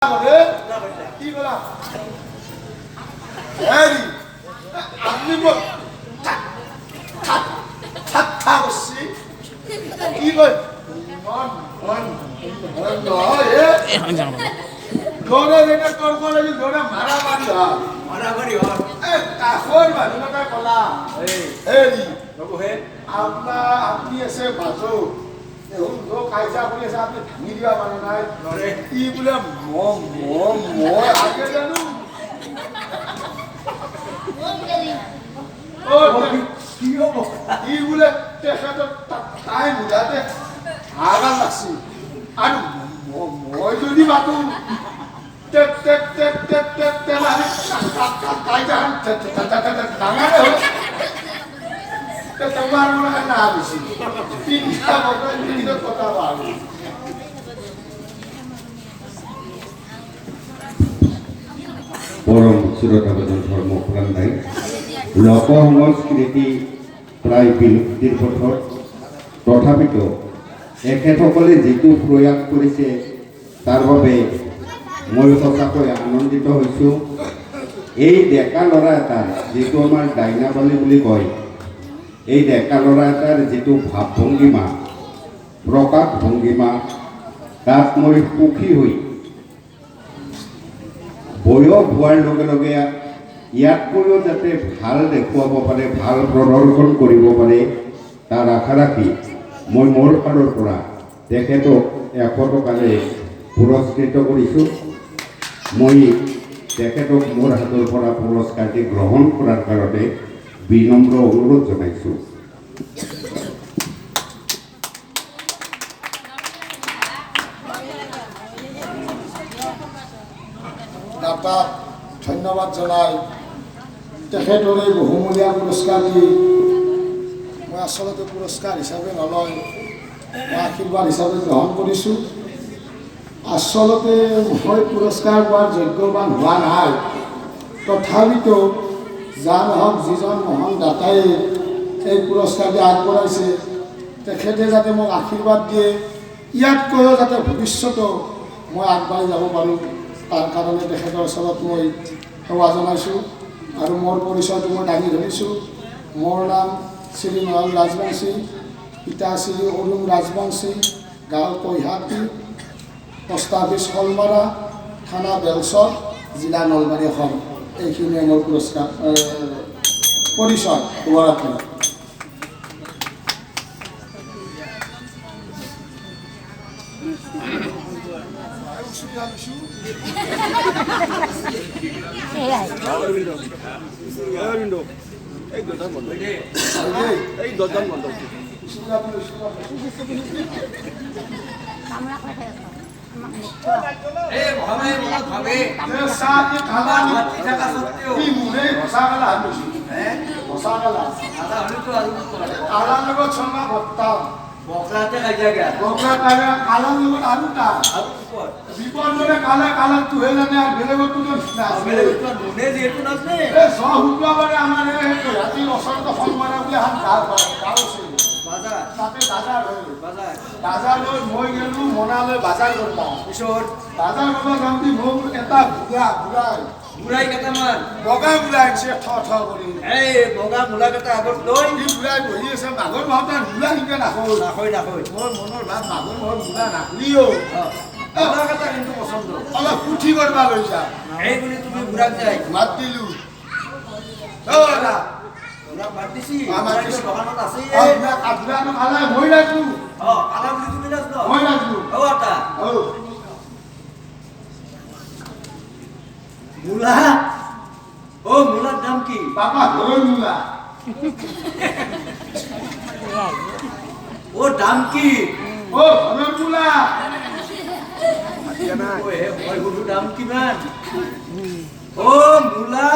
কি বলা আপনি ঠাট্টা করছি কি বল দৌড়ে যেটা তর্ক লাগি দৌড়ে মারামারি হয় কাষর মানুহ কলা আপনি আছে বাজু কাইজা কৰি আছে আপনি ভাঙি দিয়া মানে নাই ই বোলে মই আগে জানো কি হব ই বোলে তেখেতৰ তাই মুদাতে হাগা লাগছি আৰু মই যদি মাতো কাইজা ডাঙাৰে হ'ল তোমাৰ মনে না বেশি তিনটা বছৰ তিনটা কথা ভালো পৰম শ্ৰদ্ধাভাজন ধৰ্মপ্ৰাণ নাই লোক সংস্কৃতি প্ৰায় বিলুপ্তিৰ পথত তথাপিতো এখেতসকলে যিটো প্ৰয়াস কৰিছে তাৰ বাবে মই সঁচাকৈ আনন্দিত হৈছোঁ। এই ডেকা ল'ৰা এটা যিটো আমাৰ ডাইনাবালি বুলি কয়, এই ডেকা ল'ৰা এটাৰ যিটো ভাৱ ভংগীমা প্ৰকাশ ভংগীমা তাত মই সুখী হৈ বয়স হোৱাৰ লগে লগে ইয়াতকৈও যাতে ভাল দেখুৱাব পাৰে, ভাল প্ৰদৰ্শন কৰিব পাৰে তাৰ আশা ৰাখি মই মোৰ ফালৰ পৰা তেখেতক 100 টকাৰে পুৰস্কৃত কৰিছোঁ। মই তেখেতক মোৰ হাতৰ পৰা পুৰস্কাৰটি গ্ৰহণ কৰাৰ কাৰণে বিনম্ৰ অনুৰোধ জনাইছোঁ। দাতাক ধন্যবাদ জনাই তেখেতৰ এই বহুমূলীয়া পুৰস্কাৰটি মই আচলতে পুৰস্কাৰ হিচাপে নলয়, মই আশীৰ্বাদ হিচাপে গ্ৰহণ কৰিছোঁ। আচলতে মই পুৰস্কাৰ পোৱাৰ যোগ্যৱান হোৱা নাই, তথাপিতো যাৰ হওক যিজন মহান দাতাই এই পুৰস্কাৰটি আগবঢ়াইছে তেখেতে যাতে মোক আশীৰ্বাদ দিয়ে, ইয়াতকৈও যাতে ভৱিষ্যতো মই আগবাঢ়ি যাব পাৰোঁ তাৰ কাৰণে তেখেতৰ ওচৰত মই সেৱা জনাইছোঁ। আৰু মোৰ পৰিচয়টো মই দাঙি ধৰিছোঁ। মোৰ নাম শ্ৰী নয়ন ৰাজবংশী, পিতা শ্ৰী অৰুণ ৰাজবংশী, গাঁও কৈহাটী, পোষ্ট অফিচ কলমাৰা, থানা বেলচৰ, জিলা নলবাৰী অসম। এইখিনিয়ে মোৰ পুৰস্কাৰ পৰিচয় শুভৰাত্ৰি। বকলাতে খাই যায় বকলা টাইমে কালাৰ লগত আৰু তা বিপদ মানে কালা তুহে জানে আর বেলেগত তো না বেলেগত নুনে যেহেতু নাছে এ সব হুকুয়া মানে আমার রাতি অসন্ত ফল মারা বলে হাত গাও আছে বাজার তাতে বাজার হইল বাজার বাজার লৈ মই গেলু মনালৈ বাজার করবা পিছত বাজার করবা যাওঁতে মোক এটা বুঢ়াই কেইটামান বগা বুঢ়াই আছে ঠ কৰি এই বগা মূলা কেইটা আগত লৈ এই বুঢ়াই বহি আছে মাঘৰ মাহত বুঢ়া শিকে নাখোঁ নাখৈ মোৰ মনৰ ভাৱ মাঘৰ মাহত বুঢ়া নাখলিও মূলা কেইটা কিন্তু পচন্দ অলপ পুঠি কৰবা লৈছা এই বুলি তুমি বুঢ়াক যাই মাত দিলো বুঢ়াক মাত দিছি মাত দিছি দোকানত আছে বুঢ়াটো খালে মই নাচলো কালা বুলি তুমি নাচল মই নাচলো এটা মূলা মূলার দাম কি বাবা ঘৰৰ মূলা দাম কি ঘৰৰ মূলা দাম কিমান মূলা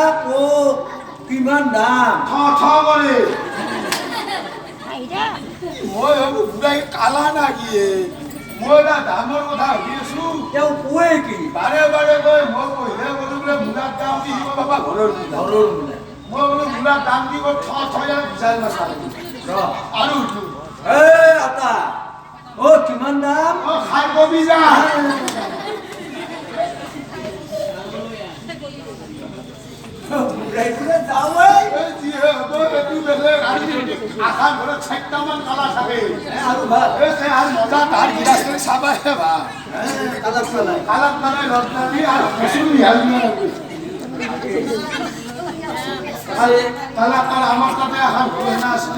কিমান দাম ঠ কৰে মই ভাবো বুঢ়াই কালা না কি মই এটা দামৰ কথা ভাবি আছো তেওঁ কোৱে কি বাৰে বাৰে কৈ মই কহিলে বোলো বোলে মূলাৰ দাম কি দিব বাবা ঘৰৰ মূলা মই বোলো মূলাৰ দাম কি কৈ ঠ বিচাৰি নাচালে আৰু আটা কিমান দাম খাই কবি যা আশা ঘৰত 4টামান কালা থাকে আৰু ভাল আৰু মজা তাৰ গিলাচ কৰি চাবাহে ভাল কালাক কালাই কালাত মানে ৰত্নালী আৰু কচুৰ মিহাল কালা আমাৰ তাতে এখন ঘৰ আছে